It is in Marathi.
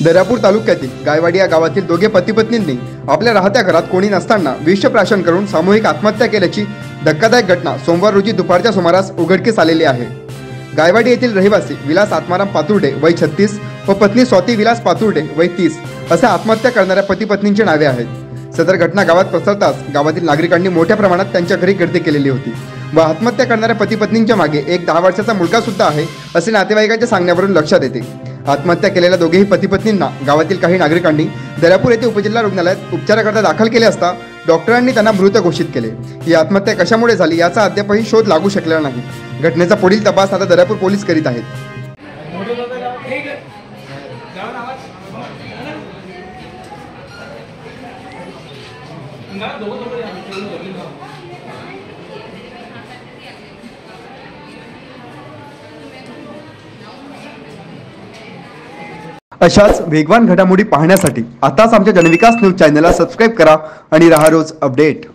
दर्यापूर तालुक्यातील गायवाडी या गावातील दोघे पती-पत्नींनी आपल्या राहत्या घरात कोणी नसताना विषप्राशन करून सामूहिक आत्महत्या केल्याची धक्कादायक घटना सोमवार रोजी दुपारच्या सुमारास उघडकीस आलेली आहे। गायवाडी येथील रहिवासी विलास आत्माराम पातुर्डे वय 36 व पत्नी स्वाती विलास पातुर्डे वय 30 असे आत्महत्या करणाऱ्या पती-पत्नींची नावे आहेत। सदर घटना गावात पसरताच गावातील नागरिकांनी मोठ्या प्रमाणात त्यांच्या घरी गर्दी केलेली होती व आत्महत्या करणाऱ्या पती-पत्नींच्या मागे एक 10 वर्षाचा मुलगा सुद्धा आहे असे नातेवाईकांच्या सांगण्यावरून लक्षात येते। आत्महत्या केलेल्या दोघेही पती-पत्नींना गावातील काही नागरिकांनी दर्यापूर येथे उपजिल्हा रुग्णालयात उपचाराकरता दाखल केले असता डॉक्टरांनी त्यांना मृत घोषित केले। ही आत्महत्या कशामुळे झाली याचा अद्यापही शोध लागू शकलेला नाही। घटनेचा पुढील तपास आता दर्यापूर पोलीस करीत आहेत। अशाच वेगवान घडामोडी पाहण्यासाठी आताच आमच्या जनविकास न्यूज चॅनलला सबस्क्राइब करा आणि रहा रोज अपडेट।